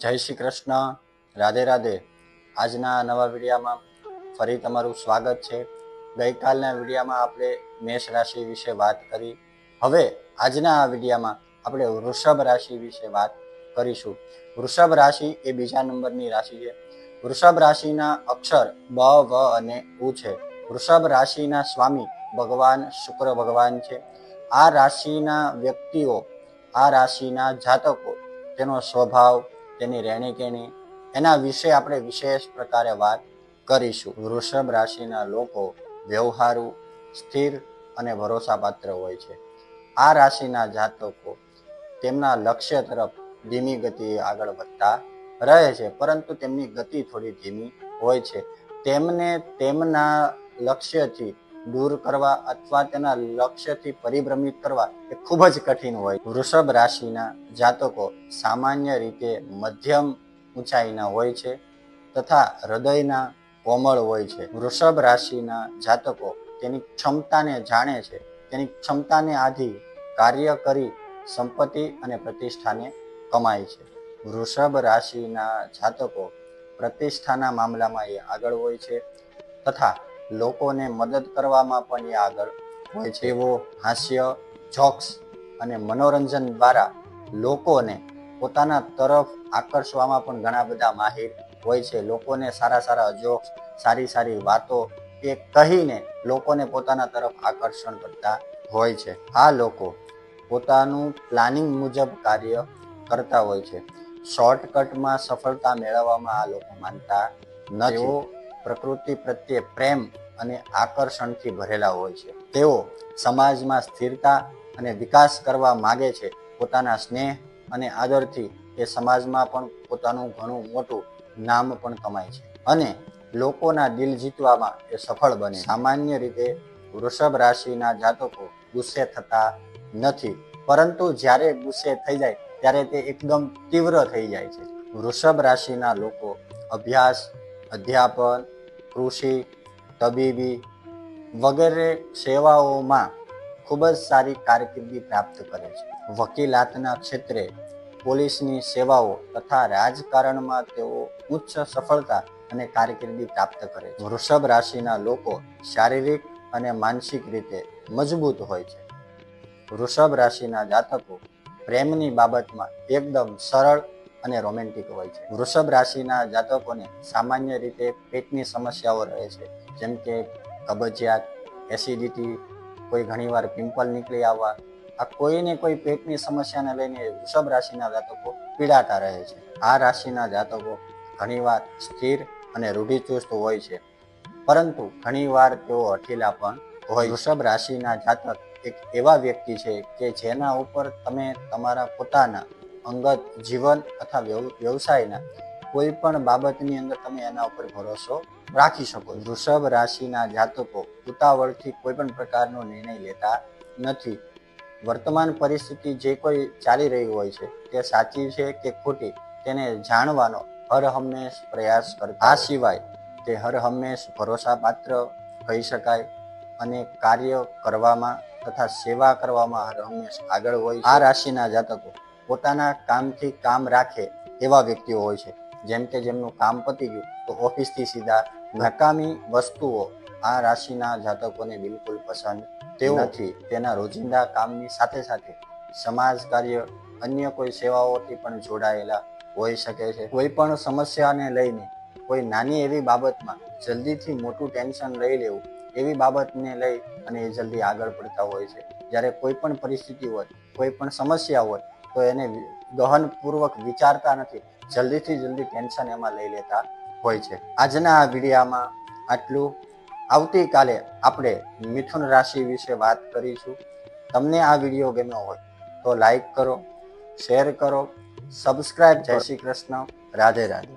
જય શ્રી કૃષ્ણ, રાધે રાધે. આજના નવા વિડીયામાં ફરી તમારું સ્વાગત છે. ગઈકાલના વિડીયામાં આપણે મેષ રાશિ વિશે વાત કરી. હવે આજના આ વિડીયામાં આપણે વૃષભ રાશિ વિશે વાત કરીશું. વૃષભ રાશિ એ બીજા નંબરની રાશિ છે. વૃષભ રાશિના અક્ષર બ, વ અને ઉ છે. વૃષભ રાશિના સ્વામી ભગવાન શુક્ર ભગવાન છે. આ રાશિના વ્યક્તિઓ, આ રાશિના જાતકો, તેનો સ્વભાવ, તેની રહેણી કહેણી, એના વિશે આપણે વિશેષ પ્રકારે વાત કરીશું. વૃષભ રાશિના લોકો વ્યવહારુ, સ્થિર અને ભરોસાપાત્ર હોય છે. આ રાશિના જાતકો તેમના લક્ષ્ય તરફ ધીમી ગતિએ આગળ વધતા રહે છે, પરંતુ તેમની ગતિ થોડી ધીમી હોય છે. તેમને તેમના લક્ષ્યથી દૂર કરવા અથવા તેના લક્ષ્યથી પરિભ્રમિત કરવા એ ખૂબ જ કઠિન હોય. વૃષભ રાશિના જાતકો સામાન્ય રીતે મધ્યમ ઊંચાઈના હોય છે તથા હૃદયના કોમળ હોય છે. વૃષભ રાશિના જાતકો તેની ક્ષમતાને જાણે છે, તેની ક્ષમતાને આધી કાર્ય કરી સંપત્તિ અને પ્રતિષ્ઠાને કમાય છે. વૃષભ રાશિના જાતકો પ્રતિષ્ઠાના મામલામાં એ આગળ હોય છે તથા લોકોને મદદ કરવામાં પણ એ આગળ હોય છે. એવો હાસ્ય, જોક્સ અને મનોરંજન દ્વારા લોકોને પોતાના તરફ આકર્ષવામાં પણ ઘણા બધા માહિર હોય છે. લોકોને સારા સારા જોક્સ, સારી સારી વાતો એ કહીને લોકોને પોતાના તરફ આકર્ષણ કરતા હોય છે. આ લોકો પોતાનું પ્લાનિંગ મુજબ કાર્ય કરતા હોય છે. શોર્ટકટમાં સફળતા મેળવવામાં આ લોકો માનતા નથી. તેઓ પ્રકૃતિ પ્રત્યે પ્રેમ અને આકર્ષણથી ભરેલા હોય છે. તેઓ સમાજમાં સ્થિરતા અને વિકાસ કરવા માગે છે. પોતાના સ્નેહ અને આદરથી એ સમાજમાં પણ પોતાનું ઘણું મોટું નામ પણ કમાય છે અને લોકોના દિલ જીતવામાં એ સફળ બને. સામાન્ય રીતે વૃષભ રાશિના જાતકો ગુસ્સે થતા નથી, પરંતુ જ્યારે ગુસ્સે થઈ જાય ત્યારે તે એકદમ તીવ્ર થઈ જાય છે. વૃષભ રાશિના લોકો અભ્યાસ, અધ્યાપન, કૃષિ, તબીબી વગેરે સેવાઓમાં ખૂબ જ સારી કારકિર્દી પ્રાપ્ત કરે છે. વકીલાતના ક્ષેત્રે, પોલીસની સેવાઓ તથા રાજકારણમાં તેઓ ઉચ્ચ સફળતા અને કારકિર્દી પ્રાપ્ત કરે છે. વૃષભ રાશિના લોકો શારીરિક અને માનસિક રીતે મજબૂત હોય છે. વૃષભ રાશિના જાતકો પ્રેમની બાબતમાં એકદમ સરળ અને રોમેન્ટિક હોય છે. વૃષભ રાશિના જાતકોને સામાન્ય રીતે પેટની સમસ્યાઓ રહે છે, જેમ કે કબજિયાત, એસિડિટી, કોઈ ઘણીવાર પિમ્પલ નીકળી આવવા, આ કોઈને કોઈ પેટની સમસ્યાને લઈને વૃષભ રાશિના જાતકો પીડાતા રહે છે. આ રાશિના જાતકો ઘણીવાર સ્થિર અને રૂઢિચુસ્ત હોય છે, પરંતુ ઘણીવાર તેઓ હઠીલા પણ હોય. વૃષભ રાશિના જાતક એક એવા વ્યક્તિ છે કે જેના ઉપર તમે તમારા પોતાના અંગત જીવન અથવા વ્યવસાયના કોઈ પણ બાબતની અંદર તમે એના ઉપર ભરોસો રાખી શકો. વૃષભ રાશિના જાતકો ઉતાવળથી કોઈ પણ પ્રકારનો નિર્ણય લેતા નથી. વર્તમાન પરિસ્થિતિ જે કોઈ ચાલી રહી હોય છે તે સાચી છે કે ખોટી તેને જાણવાનો હર હંમેશ પ્રયાસ કરતા. આ સિવાય તે હર હંમેશ ભરોસાપાત્ર કહી શકાય અને કાર્ય કરવામાં તથા સેવા કરવામાં હર હંમેશ આગળ હોય. આ રાશિના જાતકો પોતાના કામથી કામ રાખે એવા વ્યક્તિઓ હોય છે. જેમ કે જેમનું કામ પતી ગયું તો ઓફિસથી સીધા. નકામી વસ્તુઓ આ રાશિના જાતકોને બિલકુલ પસંદ નથી. તેના રોજિંદા કામની સાથે સાથે સમાજ કાર્ય, અન્ય કોઈ સેવાઓથી પણ જોડાયેલા હોઈ શકે છે. કોઈ પણ સમસ્યાને લઈને, કોઈ નાની એવી બાબતમાં જલ્દીથી મોટું ટેન્શન લઈ લેવું, એવી બાબતને લઈ અને એ જલ્દી આગળ પડતા હોય છે. જ્યારે કોઈ પણ પરિસ્થિતિ હોય, કોઈ પણ સમસ્યા હોય તો એને ગહનપૂર્વક વિચારતા નથી, જલ્દીથી જલ્દી ટેન્શન એમાં લઈ લેતા હોય છે. આજના આ વિડીયામાં આટલું. આવતીકાલે આપણે મિથુન રાશિ વિશે વાત કરીશું. તમને આ વિડીયો ગમ્યો હોય તો લાઈક કરો, શેર કરો, સબસ્ક્રાઇબ. જય શ્રી કૃષ્ણ, રાધે રાધે.